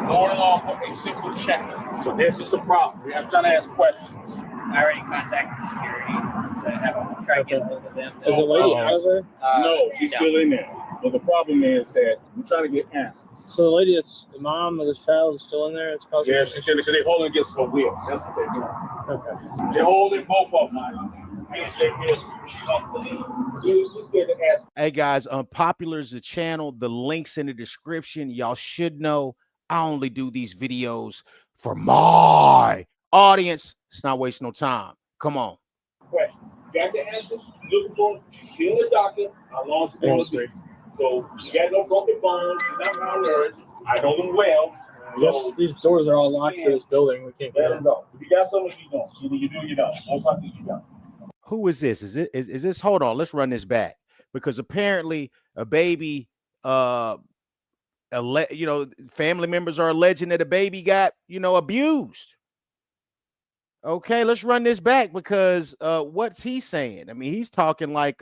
going off of a simple checklist. So this is the problem. We have to ask questions. I already contacted security to have try to get a hold of them. Is the lady out of there? No, she's still in there. But the problem is that we're trying to get answers. So the lady that's the mom of this child is still in there? It's Yeah, she's in there because they're holding against her will. That's what they're doing. Okay. They're holding both of them. She wants to leave. We're scared to ask. Hey guys, Unpopular is the channel. The link's in the description. Y'all should know I only do these videos for my audience. It's not wasting no time. Come on. Question. Got the answers? Looking for them? She's still a doctor. How long is it going to be? So she got no broken bones. She's not malnourished. I know them well. Yes, these doors are all locked to this building. We can't let them go. If you got something, you don't. Either you do or you don't. Most likely you don't. Who is this? Is this? Hold on. Let's run this back because apparently a baby, family members are alleging that a baby got, abused. Okay, let's run this back because what's he saying? I mean, he's talking like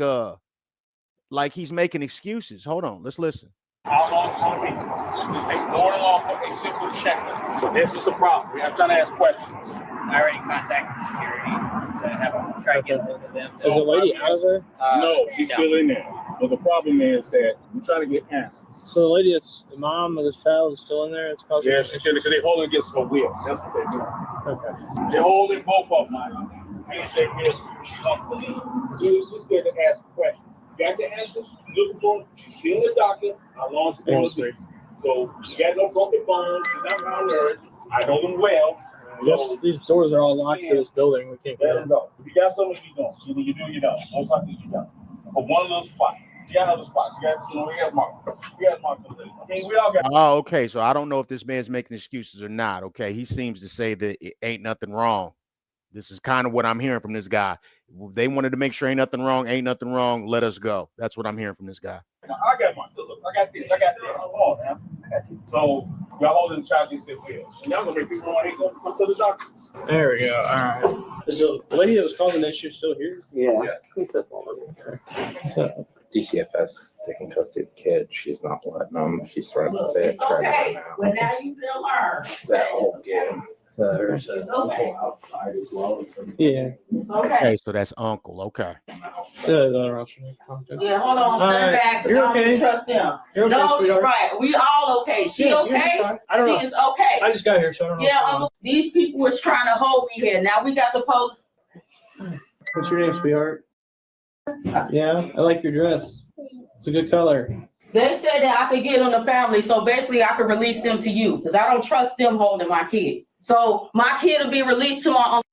he's making excuses. Hold on, let's listen. How long is it going to be? It takes more than off of a simple checklist. So this is the problem. We have to ask questions. I already contacted security to have try to get a hold of them. Is the lady out of there? No, she's still in there. But the problem is that we're trying to get answers. So the lady that's the mom of this child is still in there? It's yeah, she's in there because they're holding against her will. That's what they're doing. Okay. They're holding both of them. She wants to leave. We're scared to ask questions. Got the answers? Looking for them? She's still a doctor. How long is it going to be? So she got no broken bones. She's not malnourished. I know them well. Yes, these doors are all locked to this building. We can't let them go. If you got something, you don't. Either you do or you don't. Most likely you don't. But one little spot. You got another spot. You got mark. You got mark. I mean, we all got. Oh, okay. So I don't know if this man's making excuses or not. Okay, he seems to say that it ain't nothing wrong. This is kind of what I'm hearing from this guy. They wanted to make sure ain't nothing wrong. Ain't nothing wrong. Let us go. That's what I'm hearing from this guy. I got mine. Look, I got this. I got that. Come on, man. I got this. So y'all holding the child against their will. And y'all gonna make people want to come to the doctors. There we go. All right. Is the lady that was causing the issue still here? Yeah. What's up? DCFS taking custody of the kid. She's not letting them. She's trying to say Okay, well now you feel her. that whole game. It's okay. Outside as well as Yeah. It's okay. Okay, so that's uncle. Okay. The other option. Yeah, hold on, stand back, because I don't trust them. You're okay, No, sweetheart. right, we all okay. She okay? I don't know. She is okay. I just got here, so I don't know. Yeah, Uncle, these people was trying to hold me here. Now we got the police. What's your name, sweetheart? Yeah, I like your dress. It's a good color. They said that I could get on the family, so basically I could release them to you, because I don't trust them holding my kid. So my kid will be released to my uncle.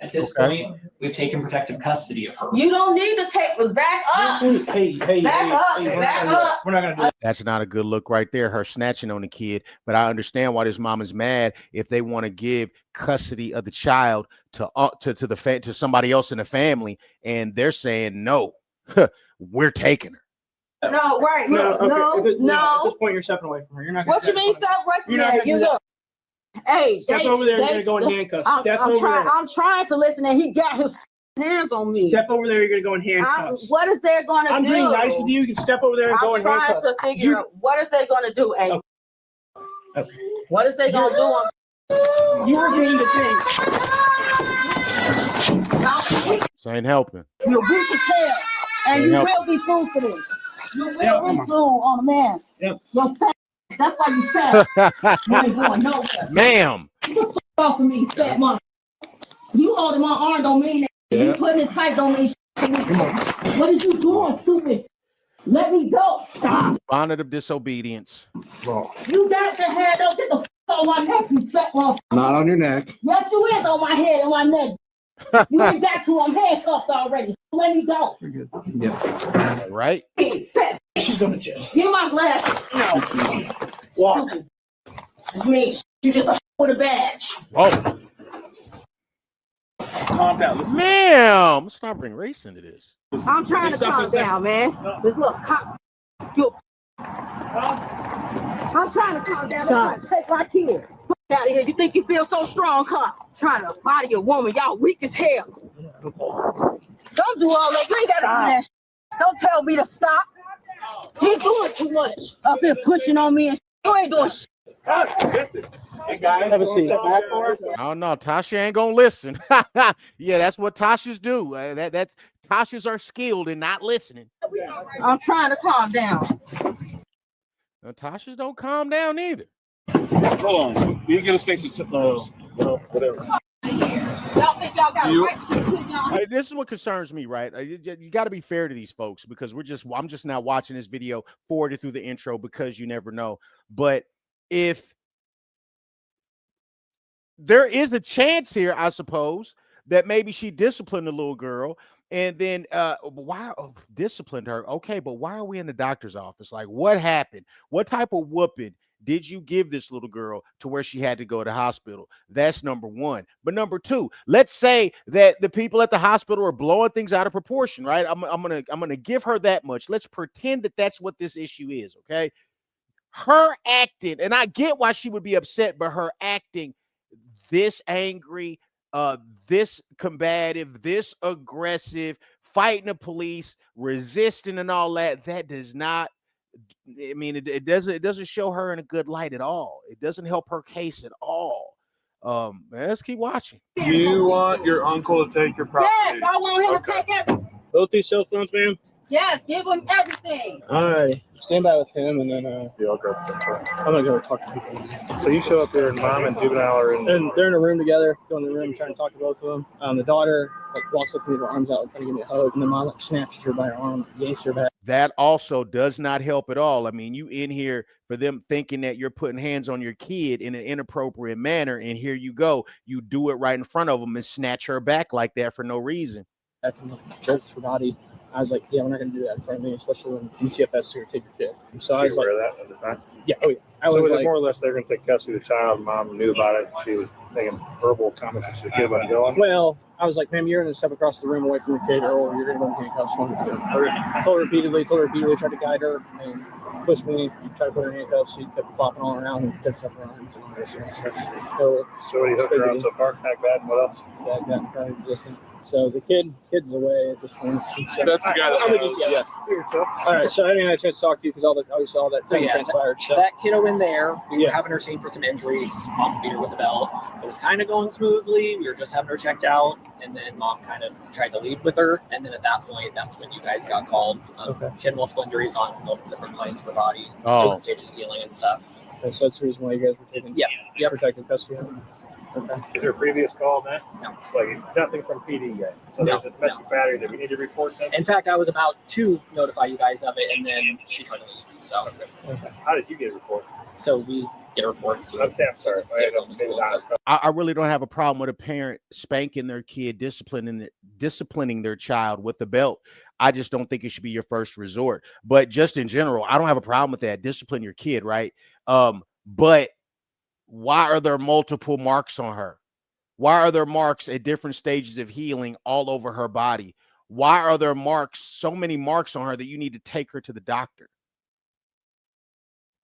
At this point, we've taken protective custody of her. You don't need to take us back up. Back up. We're not gonna do that. That's not a good look right there. Her snatching on the kid. But I understand why this mom is mad if they want to give custody of the child to somebody else in the family, and they're saying no, we're taking her. No, right? No. At this No. point, you're stepping away from her. You're not. What you mean stop away from me? You look. Hey, Step over there. You're gonna go in handcuffs. I'm trying to listen, and he got his hands on me. Step over there. You're gonna go in handcuffs. What is they gonna do? I'm being nice with you. You can step over there and go in handcuffs. I'm trying to figure out what is they gonna do. Hey, okay. What is they gonna do? You were being detained. So ain't helping. You're weak as hell, and you will be sued for this. You will be sued on a man. Your fat. That's why you fat. You ain't going nowhere. Ma'am. Off of me, fat mother. You holding my arm don't mean that. You putting it tight don't mean shit. What is you doing, stupid? Let me go. Stop. Bonnet of disobedience. You got the head. Don't get the on my neck, you fat mother. Not on your neck. Yes, you is on my head and my neck. You ain't got to. I'm handcuffed already. Let me go. You're good. Yeah. Right? Fat. She's going to jail. Give my glasses. No. Walk. It's me. You just a with a badge. Whoa. Calm down. Listen. Ma'am. Let's not bring race into this. I'm trying to calm down, man. Just look, you. I'm trying to calm down. I'm trying to take my kid. Fuck out of here. You think you feel so strong, huh? Trying to body a woman. Y'all weak as hell. Don't do all that. You ain't gotta do that. Don't tell me to stop. He's doing too much. Up here pushing on me and you ain't doing shit. Listen. Have a seat. Oh no, Tasha ain't gonna listen. Yeah, that's what Tasha's do. That's Tasha's are skilled in not listening. I'm trying to calm down. Tasha's don't calm down either. Hold on. You get a Stacy whatever. Y'all think y'all got a right to keep y'all? This is what concerns me, right? You got to be fair to these folks because I'm just now watching this video forwarded through the intro because you never know. But if there is a chance here, I suppose, that maybe she disciplined the little girl and then disciplined her. Okay, but why are we in the doctor's office? Like, what happened? What type of whooping did you give this little girl to where she had to go to the hospital? That's number one. But number two, let's say that the people at the hospital are blowing things out of proportion, right? I'm gonna give her that much. Let's pretend that that's what this issue is, okay? Her acting, and I get why she would be upset, but her acting this angry, this combative, this aggressive, fighting the police, resisting and all that, that does not, I mean, it doesn't show her in a good light at all. It doesn't help her case at all. Let's keep watching. You want your uncle to take your property? Yes, I want him to take everything. Both these cell phones, man. Yes, give him everything. All right. Stand by with him, and then Yeah, I'll grab some. I'm gonna go talk to people. So you show up there, and mom and juvenile are in. And they're in a room together. Go in the room, trying to talk to both of them. The daughter walks up to me with her arms out, trying to give me a hug, and the mom snatches her by her arm, yanks her back. That also does not help at all. I mean, you in here for them thinking that you're putting hands on your kid in an inappropriate manner, and here you go. You do it right in front of them and snatch her back like that for no reason. I can jerk her body. I was like, yeah, we're not going to do that in front of me, especially when DCFS is here to take your kid. And so I was like, that at the time. yeah, oh yeah. I So was like, more or less, they're going to take custody of the child. Mom knew about it. She was making verbal comments to the kid about going. well, I was like, ma'am, you're going to step across the room away from your kid, or you're going to go in handcuffs. I told her repeatedly, tried to guide her, and pushed me, tried to put her in handcuffs. She kept flopping all around and did stuff around. So So what do you hooked her on so far? Hack bad. And what else? that got very distant. So the kid's away at this point. So, That's the guy that I'm a knows. DCFS. All right, so I didn't have a chance to talk to you because obviously all that So, thing yeah, transpired. So That kiddo in there, we Yeah. were having her seen for some injuries. Mom beat her with a belt. It was kind of going smoothly. We were just having her checked out, and then mom kind of tried to leave with her. And then at that point, that's when you guys got called. Okay. She had multiple injuries on multiple different planes of her body. Oh. Different stages of healing and stuff. okay, so that's the reason why you guys were taking protective custody. Okay. Is there a previous call on that? No. Like nothing from PD yet. So No, there's a domestic battery that we need to report. Then? In fact, I was about to notify you guys of it, and then she tried to leave. So, How did you get a report? so we get a report. I'm sorry. I don't maybe not. I really don't have a problem with a parent spanking their kid, disciplining their child with the belt. I just don't think it should be your first resort. But just in general, I don't have a problem with that. Discipline your kid, right? But why are there multiple marks on her? Why are there marks at different stages of healing all over her body? Why are there marks, so many marks on her that you need to take her to the doctor?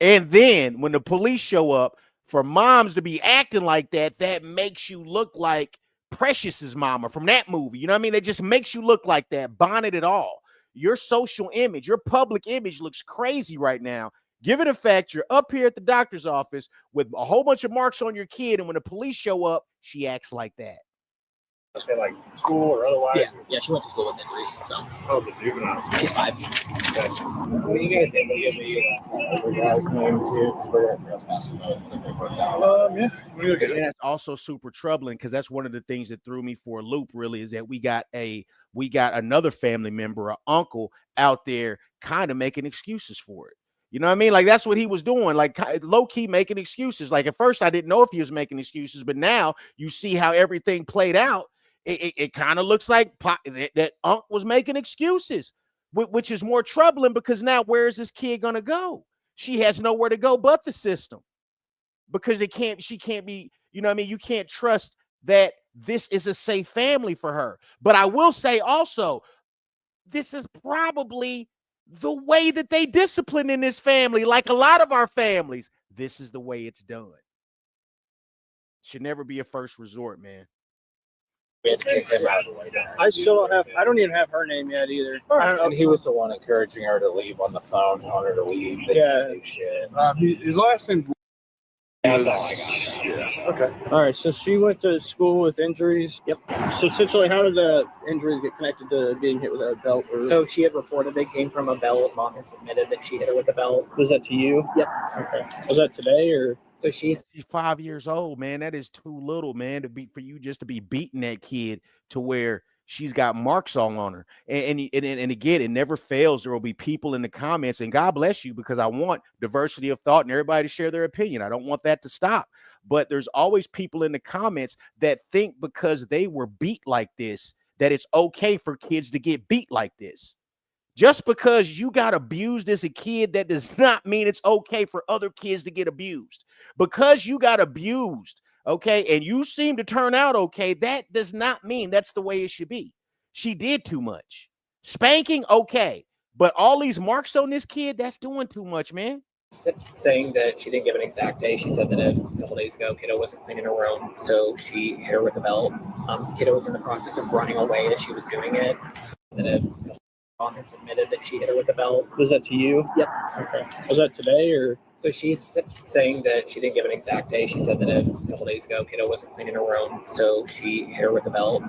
And then when the police show up, for moms to be acting like that, that makes you look like Precious's mama from that movie. You know what I mean? It just makes you look like that, bonnet it all. Your social image, your public image looks crazy right now. Given the fact you're up here at the doctor's office with a whole bunch of marks on your kid, and when the police show up, she acts like that. I'm saying like school or otherwise. Yeah, she went to school with injuries. So Oh, the juvenile. she's 5. Can you guys able to give me the guy's name too? Because we're going to trespass both. Yeah. And that's also super troubling because that's one of the things that threw me for a loop. Really, is that we got another family member, an uncle, out there, kind of making excuses for it. You know what I mean? Like that's what he was doing, like low key making excuses. Like at first I didn't know if he was making excuses, but now you see how everything played out. It kind of looks like that Unc was making excuses, which is more troubling because now where is this kid going to go? She has nowhere to go but the system because she can't be, you know what I mean? You can't trust that this is a safe family for her. But I will say also, this is probably the way that they discipline in this family. Like a lot of our families, this is the way it's done. Should never be a first resort, man. We had to kick him out of the way. I don't even have her name yet either. And he was the one encouraging her to leave on the phone, telling her to leave. They Yeah. didn't do shit. His last name's That's all I got. Yeah. Okay. All right. So she went to school with injuries. Yep. So essentially, how did the injuries get connected to being hit with a belt? Or... So she had reported they came from a belt. Mom has admitted that she hit her with a belt. Was that to you? Yep. Okay. Was that today or? So she's 5 years old, man. That is too little, man, to be for you just to be beating that kid to where she's got marks all on her. And again, it never fails. There will be people in the comments, and God bless you, because I want diversity of thought and everybody to share their opinion. I don't want that to stop. But there's always people in the comments that think because they were beat like this, that it's okay for kids to get beat like this. Just because you got abused as a kid, that does not mean it's okay for other kids to get abused. Because you got abused, okay, and you seem to turn out okay, that does not mean that's the way it should be. She did too much. Spanking, okay. But all these marks on this kid, that's doing too much, man. saying that she didn't give an exact day. She said that a couple days ago, Kiddo wasn't cleaning her room, so she hit her with a belt. Kiddo was in the process of running away as she was doing it. So that Mom has admitted that she hit her with a belt. Was that to you? Yep. Okay. Was that today or? So she's saying that she didn't give an exact day. She said that a couple days ago, Kiddo wasn't cleaning her room, so she hit her with a belt.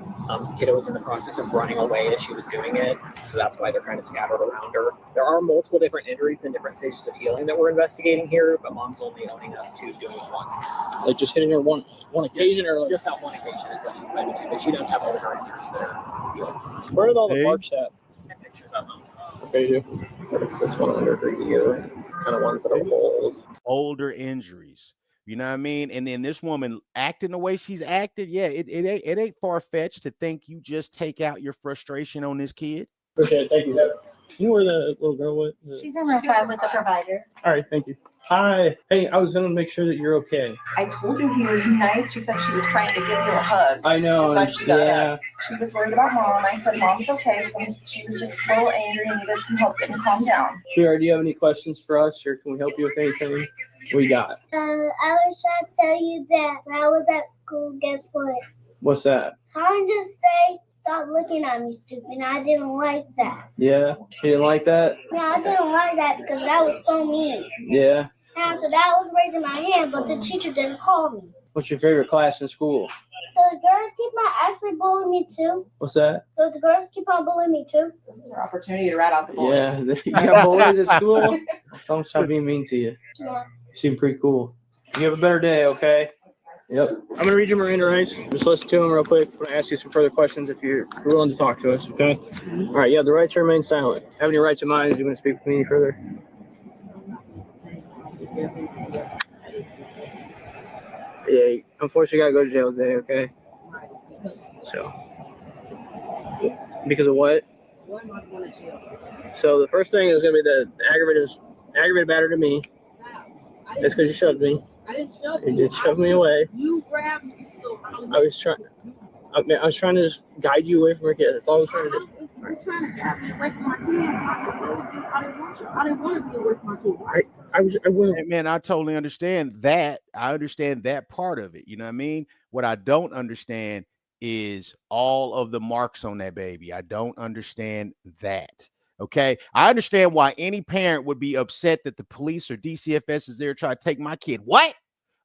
Kiddo was in the process of running away as she was doing it, so that's why they're kind of scattered around her. There are multiple different injuries and different stages of healing that we're investigating here, but Mom's only owning up to doing it once. Like just hitting her one occasion, or like... Just that one occasion is what she's claiming to, but she does have all her injuries that are healed. Where are all the marks at? Pictures of them. Okay, you do. There's this one under her ear, kind of ones that are old. Older injuries. You know what I mean? And then this woman acting the way she's acted, yeah, it ain't far-fetched to think you just take out your frustration on this kid. Appreciate it. Thank you. You know where the little girl went? She's in room 5 with the provider. All right, thank you. Hi. Hey, I was going to make sure that you're okay. I told you he was nice. She said she was trying to give you a hug. I know. But she got Yeah. up. She was worried about Mom. I said Mom's okay. So she was just a little angry and needed some help getting calmed down. Sure. Do you have any questions for us, or can we help you with anything? We got. I was trying to tell you that when I was at school, guess what? What's that? Someone just say, stop looking at me, stupid. And I didn't like that. Yeah. You didn't like that? No, I didn't like that because that was so mean. Yeah. After that, I was raising my hand, but the teacher didn't call me. What's your favorite class in school? So the girls keep on actually bullying me too. What's that? So the girls keep on bullying me too. This is her opportunity to rat out the boys. Yeah. You got bullies at school? Someone stop being mean to you. Yeah. You seem pretty cool. You have a better day, okay? Yep. I'm going to read your Miranda rights. Just listen to them real quick. I'm going to ask you some further questions if you're willing to talk to us, okay? All right, you have the right to remain silent. Have any rights in mind? Do you want to speak with me any further? Yeah, unfortunately, got to go to jail today, okay? So. Because of what? Why am I going to jail? So the first thing is going to be the aggravated battery to me. That's because you shoved me. I didn't shove You did shove me away. You grabbed me, so I was trying to just guide you away from your kid. That's all I was trying to do. I'm trying to guide me away from my kid. I didn't want to be away from my kid. I wasn't. Hey, man, I totally understand that. I understand that part of it. You know what I mean? What I don't understand is all of the marks on that baby. I don't understand that. Okay. I understand why any parent would be upset that the police or DCFS is there trying to take my kid. What?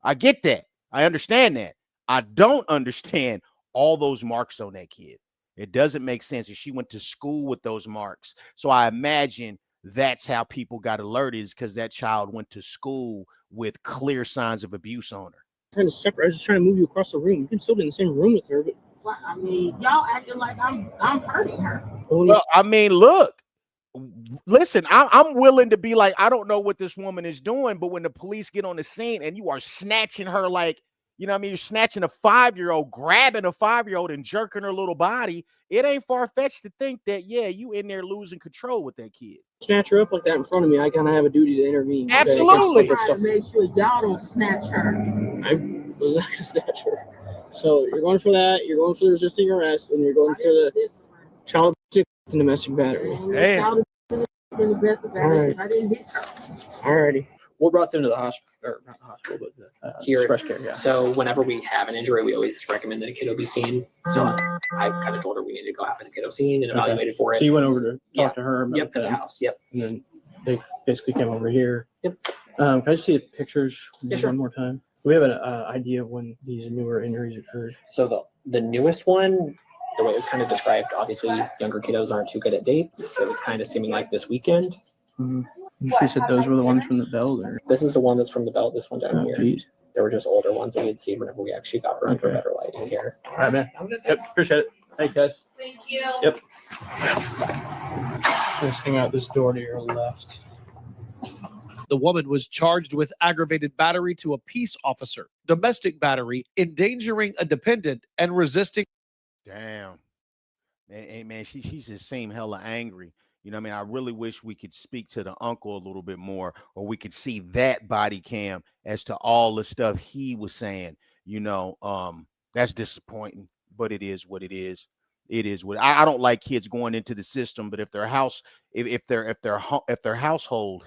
I get that. I understand that. I don't understand all those marks on that kid. It doesn't make sense. And she went to school with those marks. So I imagine that's how people got alerted, is because that child went to school with clear signs of abuse on her. I was just trying to move you across the room. You can still be in the same room with her, but Well, I mean, y'all acting like I'm hurting her. Well, I mean, look, listen, I'm willing to be like, I don't know what this woman is doing, but when the police get on the scene and you are snatching her, like, you know what I mean? You're snatching a 5-year-old, grabbing a 5-year-old and jerking her little body. It ain't far-fetched to think that, yeah, you in there losing control with that kid. snatch her up like that in front of me. I kind of have a duty to intervene. Absolutely. I'm trying to make sure y'all don't snatch her. I was not going to snatch her. So you're going for that. You're going for the resisting arrest, and you're going for the child abuse and domestic battery. Damn. All right. I didn't hit her. Alrighty. We'll brought them to the hospital, or not the hospital, but the Here. express care. Yeah. So whenever we have an injury, we always recommend that a kiddo be seen. So I kind of told her we needed to go have the kiddo seen and evaluated for it. So you went over to Yeah. talk to her about Yep, for the that, house. Yep. and then they basically came over here. Yep. Can I just see the pictures Yeah, sure. one more time? Do we have an idea of when these newer injuries occurred? So the newest one, the way it was kind of described, obviously younger kiddos aren't too good at dates. So it was kind of seeming like this weekend. Mm-hmm. She said those were the ones from the belt, or This is the one that's from the belt. This one down here. Geez. There were just older ones that we had seen whenever we actually got her under better lighting here. All right, man. Yep, appreciate it. Thanks, guys. Thank you. Yep. Let's hang out this door to your left. The woman was charged with aggravated battery to a peace officer, domestic battery, endangering a dependent, and resisting. Damn. Man, she just seemed hella angry. You know what I mean? I really wish we could speak to the uncle a little bit more, or we could see that body cam as to all the stuff he was saying. You know, that's disappointing, but it is what it is. It is what I don't like kids going into the system, but if their house, if their household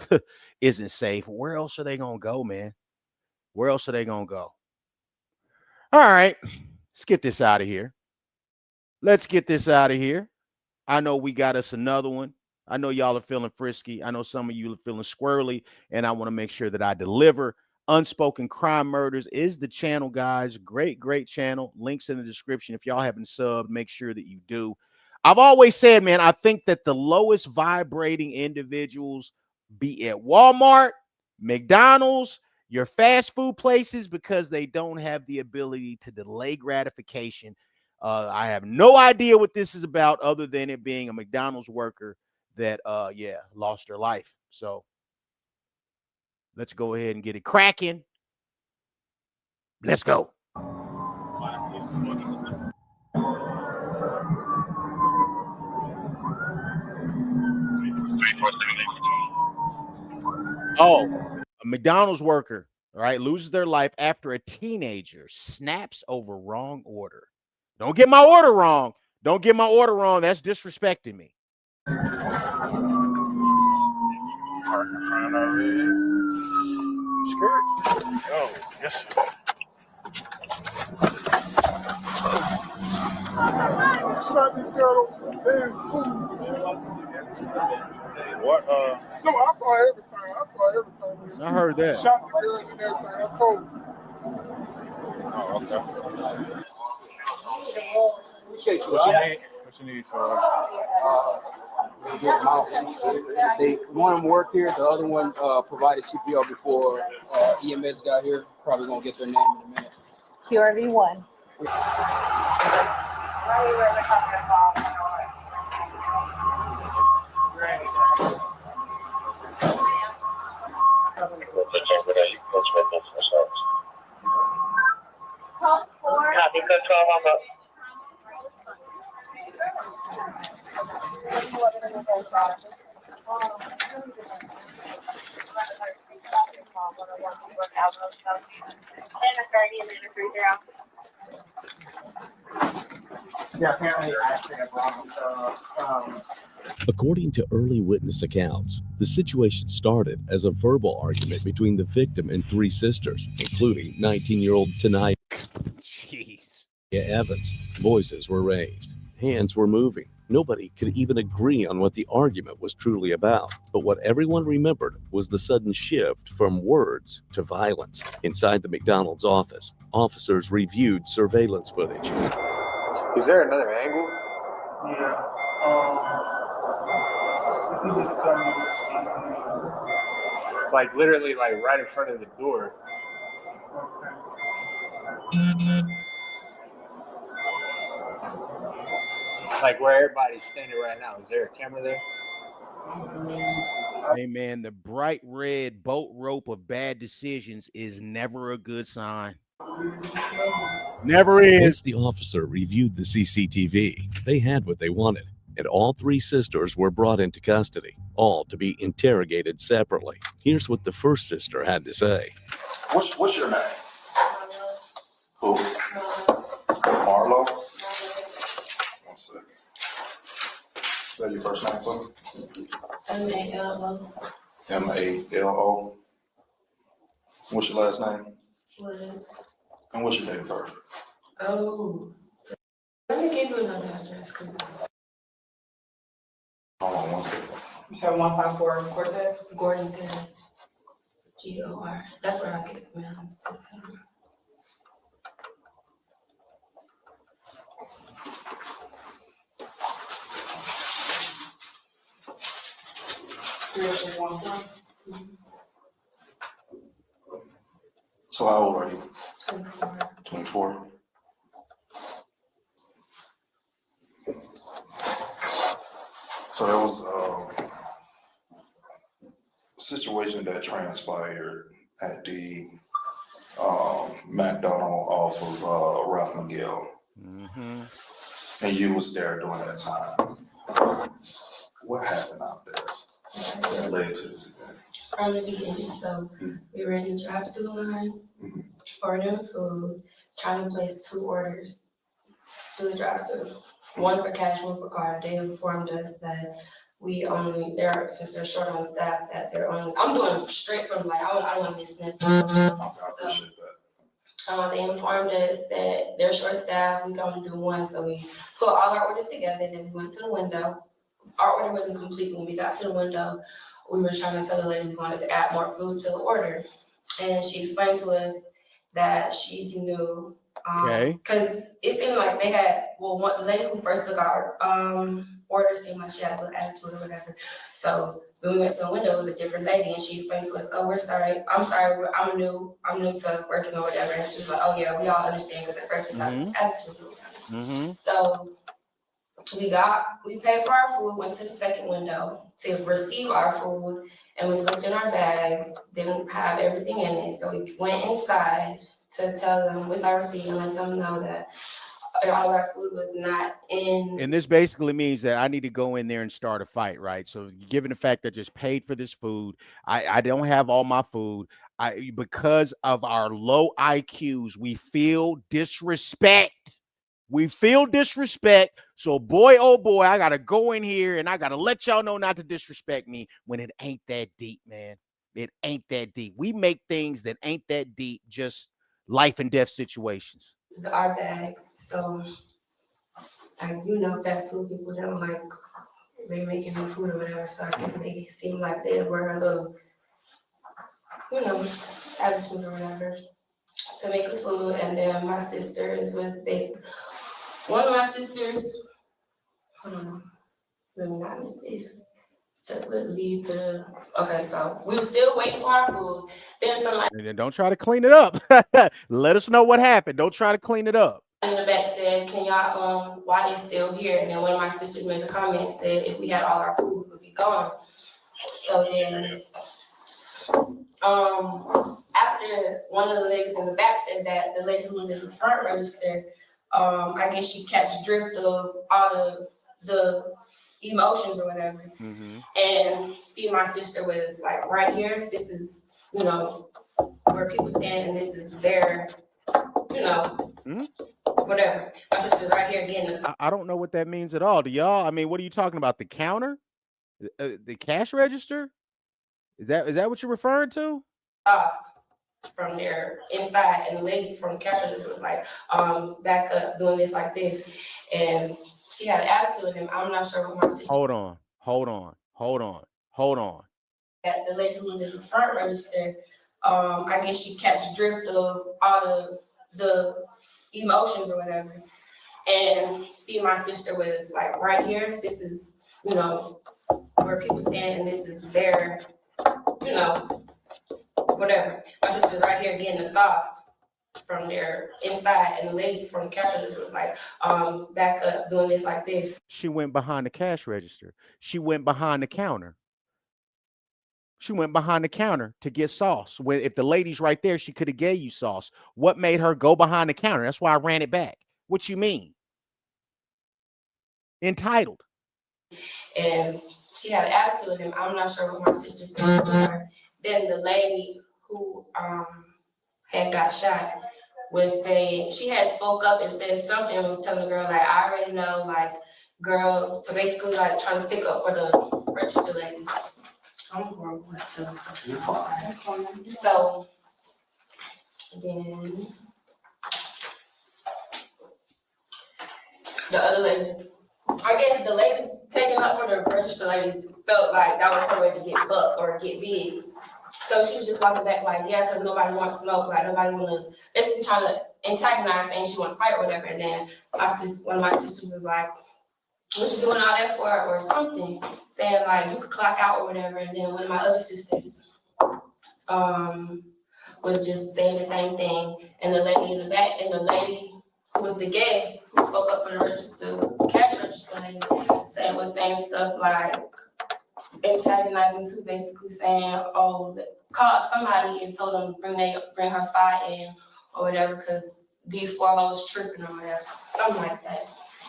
isn't safe, where else are they gonna go, man? Where else are they gonna go? All right, let's get this out of here. Let's get this out of here. I know we got us another one. I know y'all are feeling frisky. I know some of you are feeling squirrely, and I want to make sure that I deliver. Unspoken Crime Murders is the channel, guys. Great channel. Links in the description. If y'all haven't subbed, make sure that you do. I've always said, man, I think that the lowest vibrating individuals be at Walmart, McDonald's, your fast food places, because they don't have the ability to delay gratification. I have no idea what this is about other than it being a McDonald's worker that, lost her life. So let's go ahead and get it cracking. Let's go. Oh, a McDonald's worker, right, loses their life after a teenager snaps over wrong order. Don't get my order wrong. Don't get my order wrong. That's disrespecting me. Park in front of it. Skirt. Oh, yes, sir. Slap this girl on some damn food, man. What? No, I saw everything. I heard that. Shot the girl and everything. I told you. Oh, okay. Appreciate you. What you need, sir? One of them worked here. The other one provided CPR before EMS got here. Probably gonna get their name in a minute. QRV1. Pulse 4. Copy, cut 12 on the. Yeah, apparently I actually have wrong. According to early witness accounts, the situation started as a verbal argument between the victim and three sisters, including 19-year-old Tanaya Evans. Voices were raised. Hands were moving. Nobody could even agree on what the argument was truly about. But what everyone remembered was the sudden shift from words to violence. Inside the McDonald's office, officers reviewed surveillance footage. Is there another angle? Yeah. Like literally, like right in front of the door. Like where everybody's standing right now. Is there a camera there? Hey, man, the bright red boat rope of bad decisions is never a good sign. Never is. Once the officer reviewed the CCTV, they had what they wanted, and all three sisters were brought into custody, all to be interrogated separately. Here's what the first sister had to say. What's your name? Who? Marlo? 1 second. Spell your first name for me. M-A-L-O. M-A-L-O. What's your last name? Woods. And what's your date of birth? Oh. So let me give you another address. Hold on 1 second. You said 154 Cortez? Gordon Terrace. GOR. That's where I get the mail and stuff from. So how old are you? 24. 24. So there was a situation that transpired at the McDonald's off of Ralph McGill. And you was there during that time. What happened out there that led to this event? From the beginning, so we were in the drive-through line, ordering food, trying to place 2 orders through the drive-through. One for cash, one for card. They informed us that since they're short on staff, that they're only, I'm doing straight from like, I don't want to miss nothing. I appreciate that. They informed us that they're short staff, we can only do one, so we put all our orders together, then we went to the window. Our order wasn't complete when we got to the window. We were trying to tell the lady we wanted to add more food to the order. And she explained to us that she's new. Because it seemed like they had, the lady who first took our order seemed like she had a little attitude or whatever. So when we went to the window, it was a different lady, and she explained to us, "Oh, we're sorry. I'm sorry. I'm new to working or whatever." And she was like, "Oh yeah, we all understand," because at first we thought it was attitude or whatever. So we paid for our food, went to the second window to receive our food, and we looked in our bags, didn't have everything in it. So we went inside to tell them with our receipt and let them know that all our food was not in. And this basically means that I need to go in there and start a fight, right? So given the fact that I just paid for this food, I don't have all my food. Because of our low IQs, we feel disrespect. So boy, oh boy, I got to go in here and I got to let y'all know not to disrespect me when it ain't that deep, man. It ain't that deep. We make things that ain't that deep, just life and death situations. Our bags, so fast food people don't like they making their food or whatever. So I guess they seem like they were a little, attitude or whatever to make the food. And then my sisters was basically one of my sisters. Hold on, let me not miss this. Lead to the, okay, so we were still waiting for our food. Then somebody, and then don't try to clean it up. Let us know what happened. Don't try to clean it up. In the back said, "Can y'all why they still here?" And then one of my sisters made a comment and said, "If we had all our food, we would be gone." So then after one of the ladies in the back said that, the lady who was in the front register, I guess she catch drift of all the emotions or whatever. And see, my sister was like, right here, this is, where people stand, and this is their, whatever. My sister's right here again. I don't know what that means at all. Do y'all? I mean, what are you talking about? The counter? The cash register? Is that what you're referring to? From there inside, and the lady from the cash register was like, back up, doing this like this. And she had an attitude, and I'm not sure what my sister. Hold on. That the lady who was in the front register, I guess she catch drift of all the emotions or whatever. And see, my sister was like, right here, this is, where people stand, and this is their, whatever. My sister's right here getting the sauce from there inside, and the lady from the cash register was like, back up, doing this like this. She went behind the cash register. She went behind the counter. To get sauce. If the lady's right there, she could have gave you sauce. What made her go behind the counter? That's why I ran it back. What you mean? Entitled. And she had an attitude, and I'm not sure what my sister said to her. Then the lady who had got shot was saying, she had spoke up and said something and was telling the girl, like, I already know, like, girl. So basically, like, trying to stick up for the register lady. I'm horrible at telling stuff. So then the other lady, I guess the lady taking up for the register lady felt like that was her way to get buck or get big. So she was just walking back like, yeah, because nobody wants to smoke, like nobody want to, basically trying to antagonize, saying she want to fight or whatever. And then one of my sisters was like, what you doing all that for, or something, saying like you could clock out or whatever. And then one of my other sisters was just saying the same thing. And the lady in the back, and the lady who was the guest who spoke up for the register, cash register lady, was saying stuff like antagonizing too, basically saying, oh, called somebody and told them bring her file in or whatever, because these 4 hoes tripping or whatever, something like that.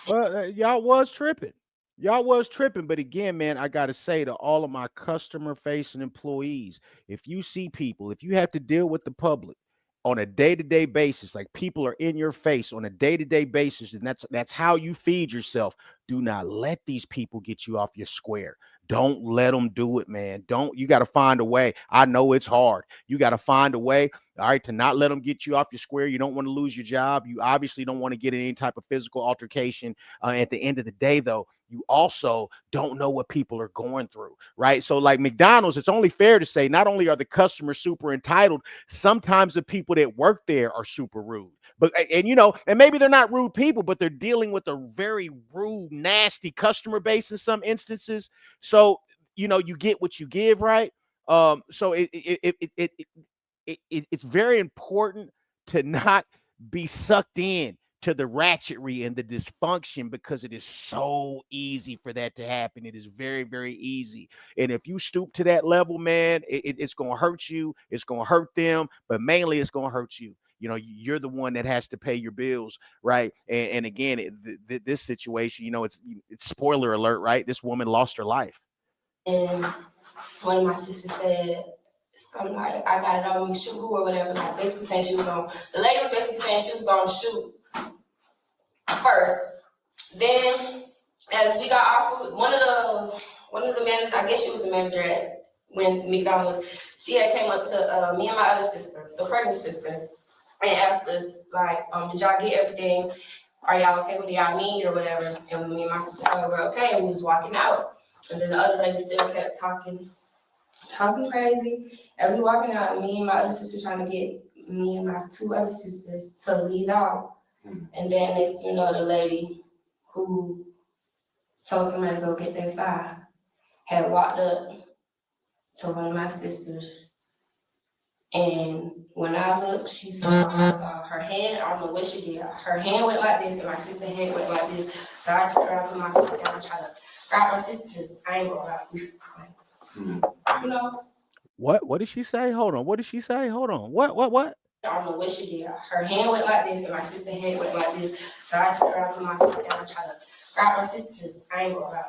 Well, y'all was tripping. Y'all was tripping. But again, man, I got to say to all of my customer facing employees, if you see people, if you have to deal with the public on a day-to-day basis, like people are in your face on a day-to-day basis, and that's how you feed yourself, do not let these people get you off your square. Don't let them do it, man. You got to find a way. I know it's hard. You got to find a way, all right, to not let them get you off your square. You don't want to lose your job. You obviously don't want to get in any type of physical altercation. At the end of the day, though, you also don't know what people are going through, right? So like McDonald's, it's only fair to say not only are the customers super entitled, sometimes the people that work there are super rude. But, and maybe they're not rude people, but they're dealing with a very rude, nasty customer base in some instances. So, you get what you give, right? So it's very important to not be sucked in to the ratchetry and the dysfunction, because it is so easy for that to happen. It is very, very easy. And if you stoop to that level, man, it's going to hurt you. It's going to hurt them, but mainly it's going to hurt you. You're the one that has to pay your bills, right? And again, this situation, it's spoiler alert, right? This woman lost her life. And one of my sisters said something like, I got it on me, shoot who or whatever. Like basically saying the lady was basically saying she was going to shoot first. Then as we got our food, one of the managers, I guess she was a manager at McDonald's, she had came up to me and my other sister, the pregnant sister, and asked us, like, did y'all get everything? Are y'all okay? What do y'all need or whatever? And me and my sister were okay, and we was walking out. And then the other lady still kept talking crazy. As we walking out, me and my other sister trying to get me and my 2 other sisters to leave out. And then the lady who told somebody to go get their file had walked up to one of my sisters. And when I looked, I saw her hand. I don't know what she did. Her hand went like this, and my sister's head went like this. So I turned around, put my foot down, and tried to grab my sister, because I ain't gonna lie. What did she say? Hold on. What did she say? Hold on. What? I don't know what she did. Her hand went like this, and my sister's head went like this. So I turned around, put my foot down, and tried to grab my sister, because I ain't gonna lie.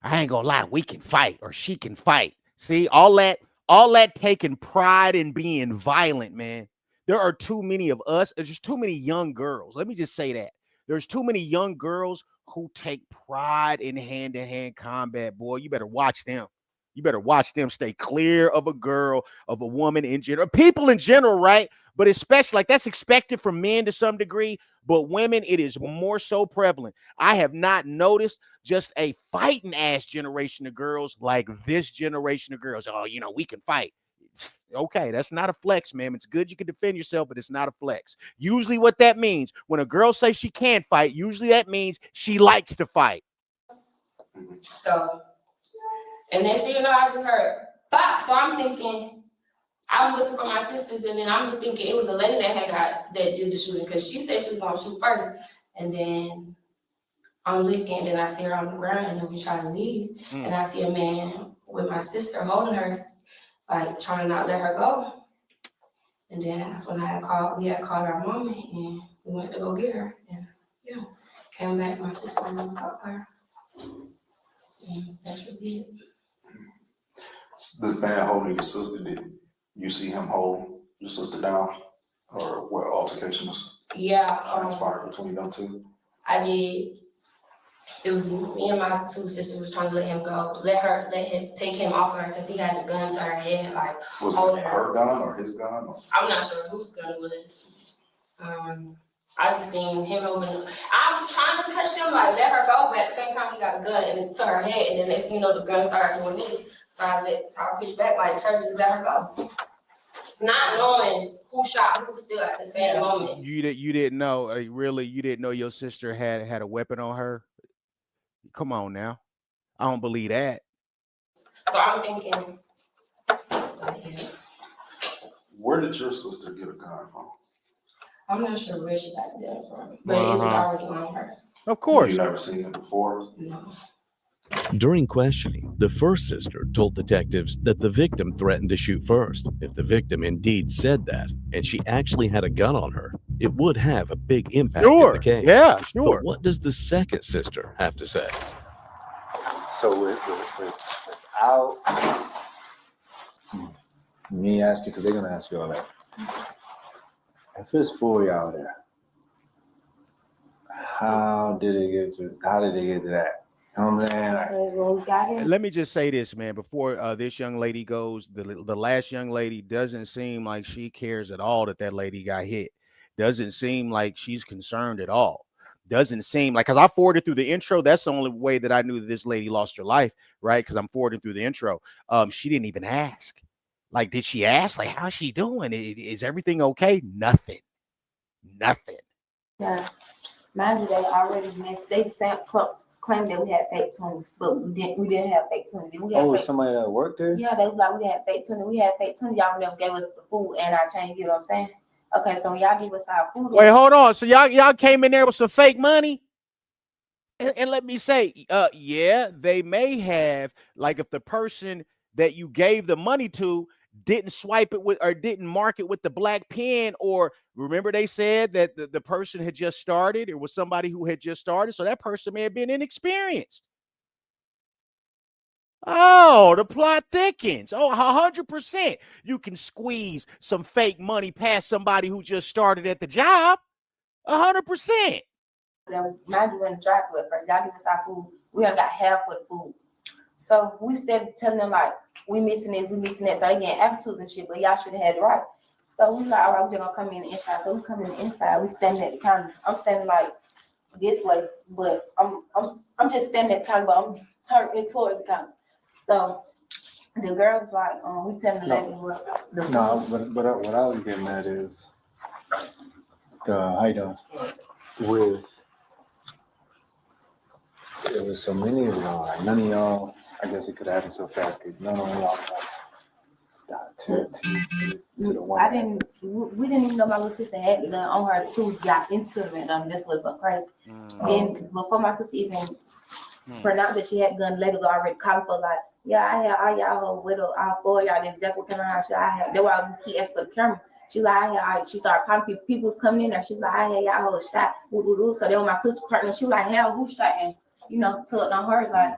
I ain't gonna lie. We can fight, or she can fight. See, all that taking pride in being violent, man. There are too many of us. There's too many young girls. Let me just say that. There's too many young girls who take pride in hand-to-hand combat, boy. You better watch them. You better watch them. Stay clear of a girl, of a woman in general, people in general, right? But especially, like, that's expected from men to some degree, but women, it is more so prevalent. I have not noticed just a fighting ass generation of girls like this generation of girls. Oh, we can fight. Okay, that's not a flex, man. It's good you can defend yourself, but it's not a flex. Usually what that means, when a girl says she can't fight, usually that means she likes to fight. So, and next thing you know, I just heard, "Bop." So I'm thinking, I'm looking for my sisters, and then I'm just thinking it was a lady that did the shooting, because she said she was gonna shoot first. And then I'm looking, and I see her on the ground, and then we try to leave. And I see a man with my sister holding her, like trying to not let her go. And then that's when we had called our mama, and we went to go get her. And came back, my sister and mom caught her. And that's what we did. This man holding your sister, did you see him hold your sister down, or what altercations transpired between them two? I did. It was me and my 2 sisters was trying to let him go, let him take him off of her, because he had the gun to her head, like was holding it her gun or his gun? Or? I'm not sure whose gun it was. I just seen him holding. I was trying to touch him, like let her go, but at the same time he got a gun and it's to her head, and then next thing you know the gun started doing this. So I pushed back, like, sir, just let her go. Not knowing who shot who still at the same moment. You didn't know, really? You didn't know your sister had a weapon on her? Come on now. I don't believe that. So I'm thinking. Where did your sister get a gun from? I'm not sure where she got the gun from, but it was already on her. Of course. You never seen it before? No. During questioning, the first sister told detectives that the victim threatened to shoot first. If the victim indeed said that, and she actually had a gun on her, it would have a big impact in the case. Yeah, sure. But what does the second sister have to say? So without me asking, because they're gonna ask you all that. If it's 4 y'all there, how did they get to that? You know what I'm saying? Let me just say this, man, before this young lady goes, the last young lady doesn't seem like she cares at all that lady got hit. Doesn't seem like she's concerned at all. Doesn't seem like, because I forwarded through the intro. That's the only way that I knew that this lady lost her life, right? Because I'm forwarding through the intro. She didn't even ask. Like, did she ask? Like, how's she doing? Is everything okay? Nothing. Yeah. Mind you, they already missed. They claimed that we had fake tunnels, but we didn't have fake tunnels. Somebody that worked there? Yeah, they was like, we had fake tunnels. We had fake tunnels. Y'all never gave us the food and our change. You know what I'm saying? Okay, so when y'all give us our food. Wait, hold on. So y'all came in there with some fake money? And let me say, yeah, they may have, like, if the person that you gave the money to didn't swipe it with, or didn't mark it with the black pen, or remember they said that the person had just started, it was somebody who had just started, so that person may have been inexperienced. Oh, the plot thickens. Oh, 100%. You can squeeze some fake money past somebody who just started at the job. 100%. Then mind you, in the drive-thru, y'all give us our food. We only got half of the food. So we still telling them, like, we missing this, we missing that. So they getting attitudes and shit, but y'all should have had it right. So we like, all right, we're just gonna come in the inside. So we come in the inside, we standing at the counter. I'm standing like this way, but I'm just standing at the counter, but I'm turning towards the counter. So the girl was like, we telling the lady what. But what I was getting at is how you doing? With there was so many of y'all, like none of y'all, I guess it could happen so fast because none of y'all like stop to the one. We didn't even know my little sister had the gun on her too. Got into it, and this was so crazy. And before my sister even pronounced that she had a gun, later already called for like, yeah, I had all y'all whole widow, all four y'all. That's exactly what kind of house I had. That's why he asked for the camera. She like, she started calling people was coming in there. She like, I had y'all whole shot. So then when my sister turned, she was like, hell, who shot? And tugged on her like,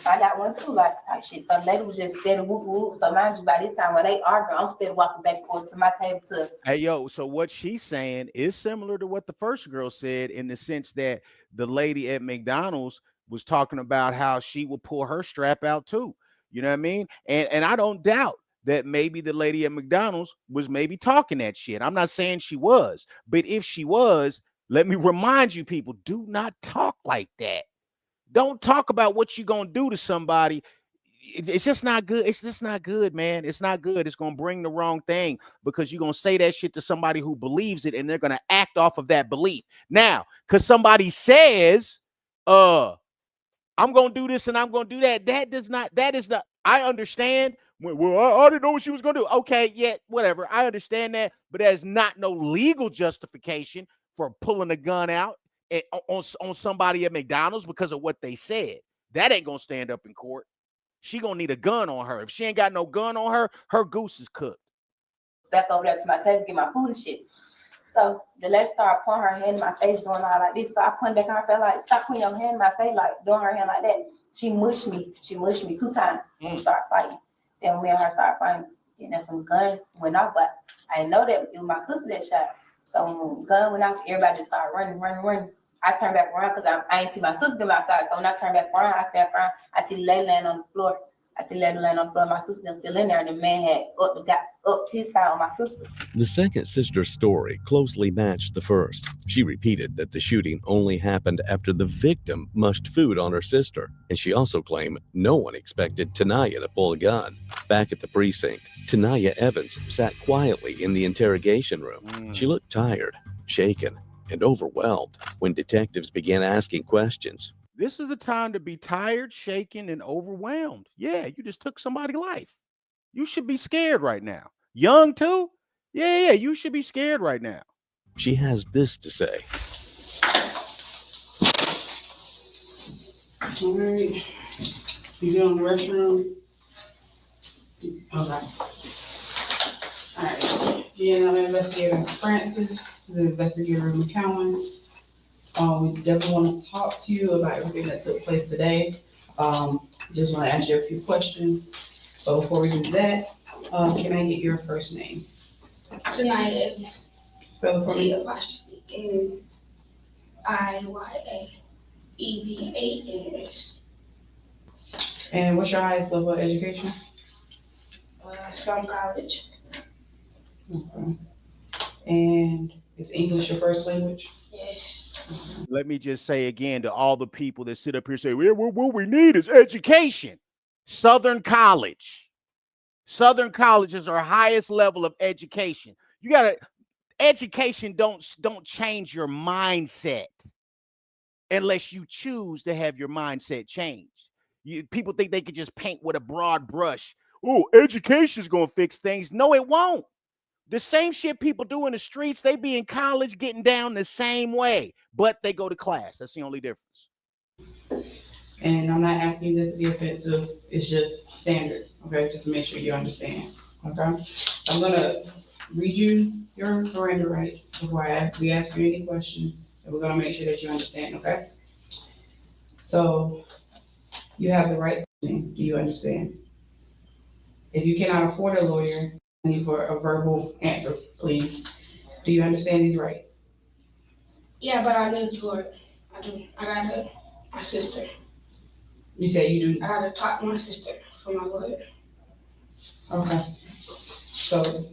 I got one too, like type shit. So the lady was just steady whoop whoop. So mind you, by this time when they arguing, I'm still walking back and forth to my table to. Hey yo, so what she's saying is similar to what the first girl said, in the sense that the lady at McDonald's was talking about how she would pull her strap out too. You know what I mean? And I don't doubt that maybe the lady at McDonald's was maybe talking that shit. I'm not saying she was, but if she was, let me remind you people, do not talk like that. Don't talk about what you're going to do to somebody. It's just not good. It's just not good, man. It's not good. It's going to bring the wrong thing, because you're going to say that shit to somebody who believes it, and they're going to act off of that belief. Now, because somebody says, I'm going to do this and I'm going to do that. That is not, I understand. Well, I didn't know what she was going to do. Okay, yeah, whatever. I understand that, but there's not no legal justification for pulling a gun out on somebody at McDonald's because of what they said. That ain't going to stand up in court. She going to need a gun on her. If she ain't got no gun on her, her goose is cooked. Back over there to my table, get my food and shit. So the lady started putting her hand in my face, doing all like this. So I put back on her face, like, stop putting your hand in my face, like doing her hand like that. She mushed me 2 times. And we started fighting. Then me and her started fighting. And then some gun went off, but I didn't know that it was my sister that shot. So when the gun went off, everybody just started running. I turned back around because I ain't see my sister come outside. So when I turned back around, I see the lady laying on the floor. I said, let her land on the floor. My sister was still in there, and the man had got up his fire on my sister. The second sister's story closely matched the first. She repeated that the shooting only happened after the victim mushed food on her sister, and she also claimed no one expected Tanaya to pull a gun. Back at the precinct, Tanaya Evans sat quietly in the interrogation room. She looked tired, shaken, and overwhelmed when detectives began asking questions. This is the time to be tired, shaken, and overwhelmed. Yeah, you just took somebody's life. You should be scared right now. Young too? Yeah, you should be scared right now. She has this to say. All right. You go in the restroom? Okay. All right. Yeah, now investigator Francis, the investigator McCowan. We definitely want to talk to you about everything that took place today. Just want to ask you a few questions. But before we do that, can I get your first name? Tanaya Evans. Spell it for me. TNIYAEVANS. And what's your highest level of education? Some college. Okay. And is English your first language? Yes. Let me just say again to all the people that sit up here and say, well, what we need is education. Southern College. Southern College is our highest level of education. You got to, education don't change your mindset unless you choose to have your mindset changed. People think they could just paint with a broad brush. Oh, education is going to fix things. No, it won't. The same shit people do in the streets, they be in college getting down the same way, but they go to class. That's the only difference. And I'm not asking you this to be offensive. It's just standard, okay? Just to make sure you understand, okay? I'm gonna read you your Miranda rights before we ask you any questions, and we're gonna make sure that you understand, okay? So you have the right to name. Do you understand? If you cannot afford a lawyer, I need for a verbal answer, please. Do you understand these rights? Yeah, but I live for it. I do. I got my sister. You said you do. I gotta talk to my sister for my lawyer. Okay. So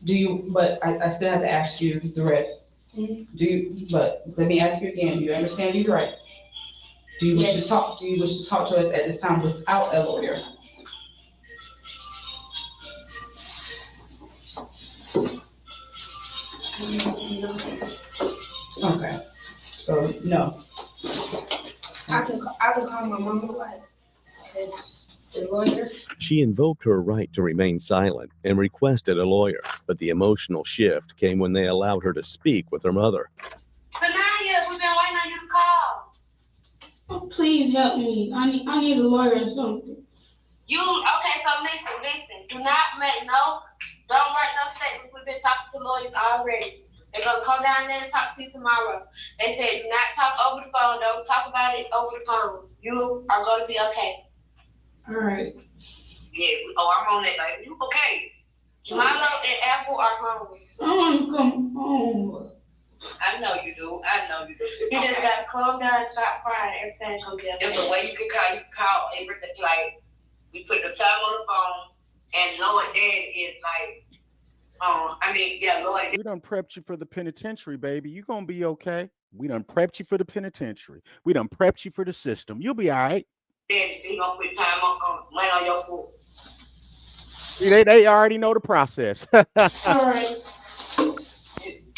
do you, but I still have to ask you the rest. Mm-hmm. But let me ask you again, do you understand these rights? Do you wish to talk to us at this time without a lawyer? Okay. So no. I can call my mama like the lawyer. She invoked her right to remain silent and requested a lawyer, but the emotional shift came when they allowed her to speak with her mother. Tanaya, we've been waiting on you to call. Oh, please help me. I need a lawyer or something. Okay, so listen. Don't write no statements. We've been talking to lawyers already. They're gonna come down there and talk to you tomorrow. They said do not talk over the phone. Don't talk about it over the phone. You are gonna be okay. All right. Yeah. I'm on that, baby. You okay? Milo and Apple are home. I want to come home. I know you do. You just gotta calm down and stop crying. Everything's gonna be okay. There's a way you can call everything. Like we put the time on the phone, and Lord Dad is like, Lord. We done prepped you for the penitentiary, baby. You gonna be okay. We done prepped you for the penitentiary. We done prepped you for the system. You'll be all right. Daddy, you gonna put time on your foot. See, they already know the process. All right.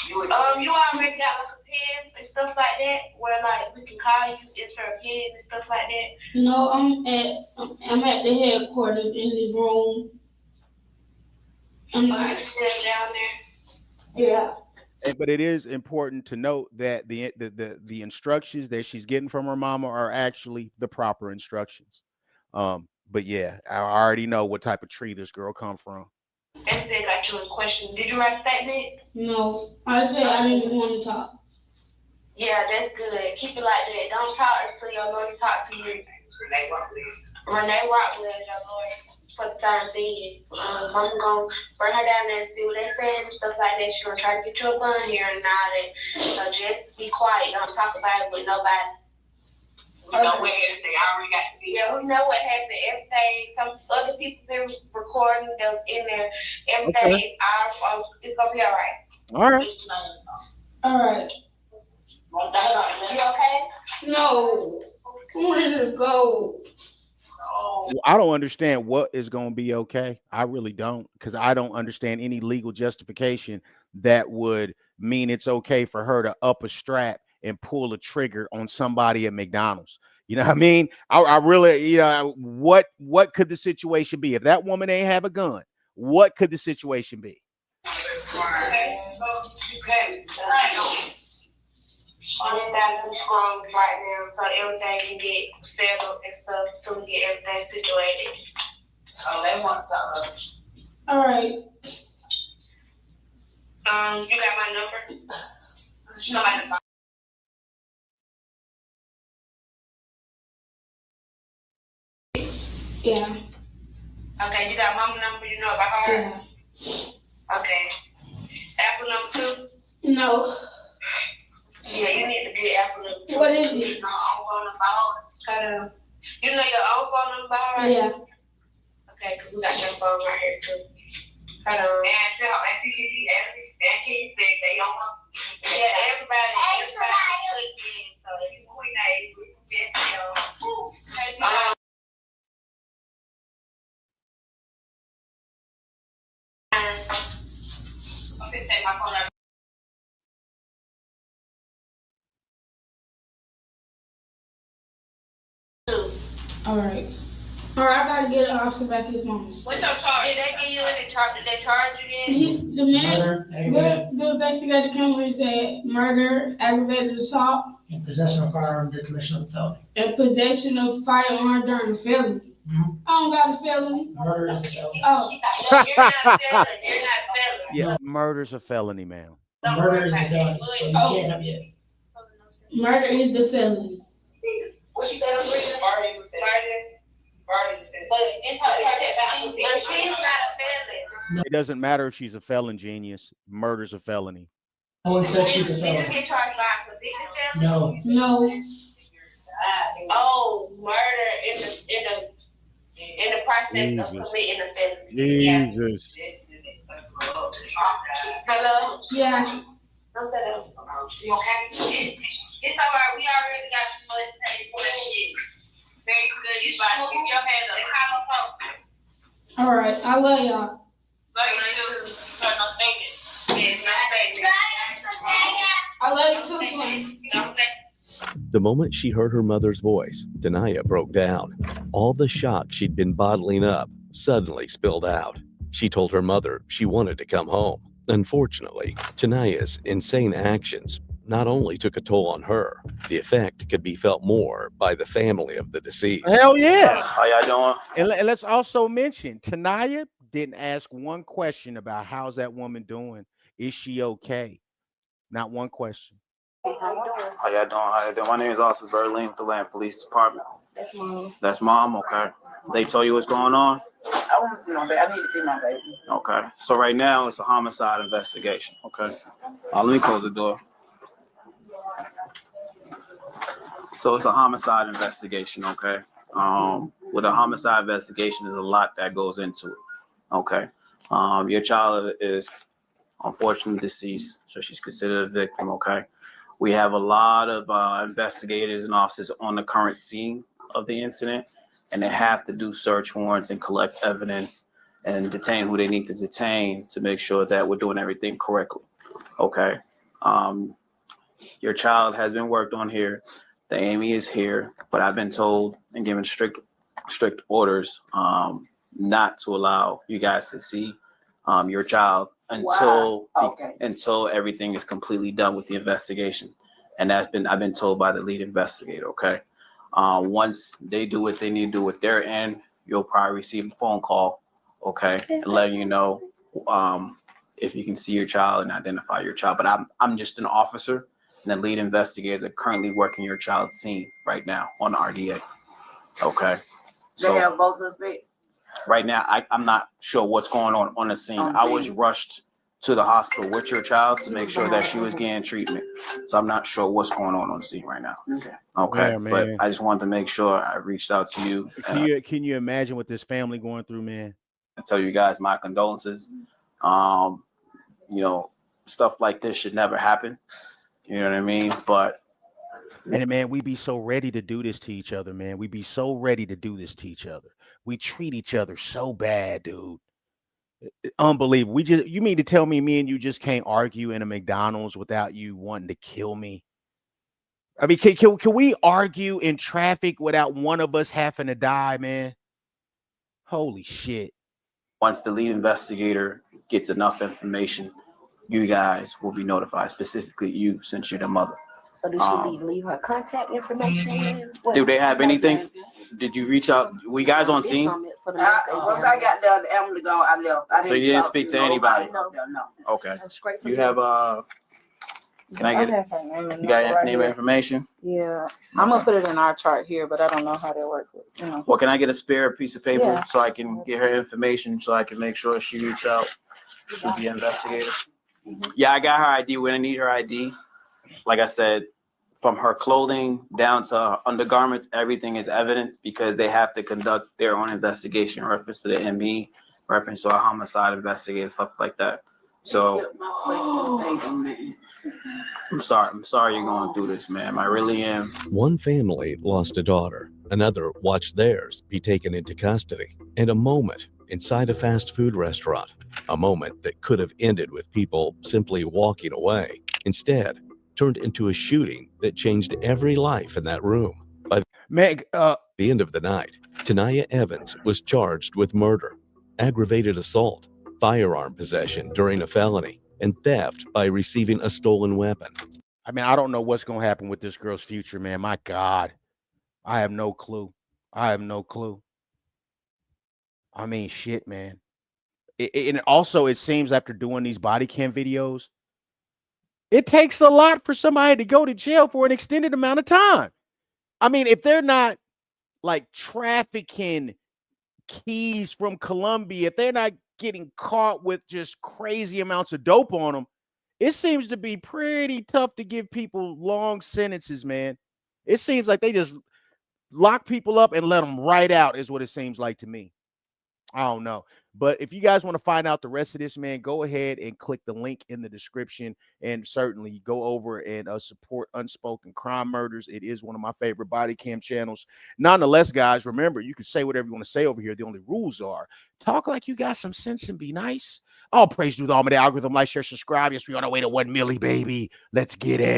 You already got like a pen and stuff like that, where like we can call you, enter a pen and stuff like that. No, I'm at the headquarters in this room. I'm not still down there. Yeah. But it is important to note that the instructions that she's getting from her mama are actually the proper instructions. But yeah, I already know what type of tree this girl come from. And they got you a question. Did you write a statement? No, I said I didn't want to talk. Yeah, that's good. Keep it like that. Don't talk until your lawyer talk to you. Renee Rockwell is your lawyer for the time being. I'm gonna bring her down there and see what they saying and stuff like that. She's gonna try to get you a bond here and all that. So just be quiet. Don't talk about it with nobody. We know where everything already got to be. Yeah, we know what happened. Everything, some other people been recording that was in there. Everything is our, it's gonna be all right. All right. All right. You okay? No. I wanted to go. Well, I don't understand what is going to be okay. I really don't, because I don't understand any legal justification that would mean it's okay for her to up a strap and pull a trigger on somebody at McDonald's. You know what I mean? I really, what could the situation be? If that woman ain't have a gun, what could the situation be? Understand some scrums right now, so everything can get settled and stuff, so we get everything situated. Oh, they want something. All right. You got my number? You know my number. Yeah. Okay, you got mama number, you know about her? Yeah. Okay. Apple number 2? No. Yeah, you need to get Apple number 2. What is it? No, I'm phone number. Hold on. You know your own phone number, right? Yeah. Okay, because we got your phone right here too. Hold on. And so, and she said they don't know. Yeah, everybody clicked in. So if you quit that, we definitely I'm gonna take my phone out. All right. All right, I gotta get an officer back his mom. What's your charge? Did they give you any charge? Did they charge you then? The man, the investigator came and said murder, aggravated assault, In possession of firearm during commission of a felony. and possession of firearm during a felony. I don't got a felony. Murder is a felony. Oh. No, you're not felon. You're not felon. Yeah, murder's a felony, ma'am. Murder is a felony, so you can't have it. Murder is the felony. What you got to bring? Murder. But she's not a felon. It doesn't matter if she's a felon, genius. Murder's a felony. No one said she's a Did you felon. get charged by a convicted felon? No. Oh, murder in the process of committing a felony. Jesus. Hello? Yeah. Don't say that. You okay? It's all right. We already got some money paid for that shit. Very good. You should keep your hands up. All right. I love y'all. Love you too. No thinking. I love you too, twin. The moment she heard her mother's voice, Denia broke down. All the shock she'd been bottling up suddenly spilled out. She told her mother she wanted to come home. Unfortunately, Tania's insane actions not only took a toll on her, the effect could be felt more by the family of the deceased. Hell yeah. How y'all doing? And let's also mention, Tania didn't ask one question about how's that woman doing. Is she okay? Not one question. How y'all doing? My name is Officer Berlin with the Land Police Department. That's mom. That's mom, okay. They told you what's going on? I want to see my baby. I need to see my baby. Okay. So right now it's a homicide investigation, okay? Let me close the door. So it's a homicide investigation, okay? With a homicide investigation, there's a lot that goes into it, okay? Your child is unfortunately deceased, so she's considered a victim, okay? We have a lot of investigators and officers on the current scene of the incident, and they have to do search warrants and collect evidence and detain who they need to detain to make sure that we're doing everything correctly, okay? Your child has been worked on here. The Amy is here, but I've been told and given strict orders not to allow you guys to see your child until everything is completely done with the investigation. And I've been told by the lead investigator, okay? Once they do what they need to do with their end, you'll probably receive a phone call, okay? And letting you know if you can see your child and identify your child. But I'm just an officer, and the lead investigators are currently working your child's scene right now on the RDA, okay? They have both suspects? Right now, I'm not sure what's going on the scene. I was rushed to the hospital with your child to make sure that she was getting treatment. So I'm not sure what's going on the scene right now. Okay. Yeah, But man. I just wanted to make sure I reached out to you. Can you imagine what this family going through, man? I tell you guys my condolences. You know, stuff like this should never happen. You know what I mean? But and man, we be so ready to do this to each other, man. We be so ready to do this to each other. We treat each other so bad, dude. Unbelievable. You mean to tell me and you just can't argue in a McDonald's without you wanting to kill me? I mean, can we argue in traffic without one of us having to die, man? Holy shit. Once the lead investigator gets enough information, you guys will be notified, specifically you, since you're the mother. So do she leave her contact information? Do they have anything? Did you reach out? We guys on scene? Once I got there, the ambulance gone, I left. So you didn't speak to anybody? No. Okay. You have can I get it? You got your name and information? Yeah, I'm gonna put it in our chart here, but I don't know how that works. Well, can I get a spare piece of paper Yeah. so I can get her information so I can make sure she reach out to the investigator? Yeah, I got her ID. We're gonna need her ID. Like I said, from her clothing down to her undergarments, everything is evidence because they have to conduct their own investigation, reference to the ME, reference to a homicide investigator, stuff like that. So I'm sorry you're going through this, ma'am. I really am. One family lost a daughter. Another watched theirs be taken into custody. And a moment inside a fast food restaurant. A moment that could have ended with people simply walking away. Instead, turned into a shooting that changed every life in that room. By the end of the night, Tanaya Evans was charged with murder, aggravated assault, firearm possession during a felony, and theft by receiving a stolen weapon. I mean, I don't know what's going to happen with this girl's future, man. My God, I have no clue. I mean, shit, man. And also, it seems after doing these body cam videos, it takes a lot for somebody to go to jail for an extended amount of time. I mean, if they're not like trafficking keys from Colombia, if they're not getting caught with just crazy amounts of dope on them, it seems to be pretty tough to give people long sentences, man. It seems like they just lock people up and let them right out is what it seems like to me. I don't know. But if you guys want to find out the rest of this, man, go ahead and click the link in the description and certainly go over and support Unspoken Crime Murders. It is one of my favorite body cam channels. Nonetheless, guys, remember, you can say whatever you want to say over here. The only rules are talk like you got some sense and be nice. All praise to the almighty algorithm. Like, share, subscribe. Yes, we're on our way to 1 million, baby. Let's get it.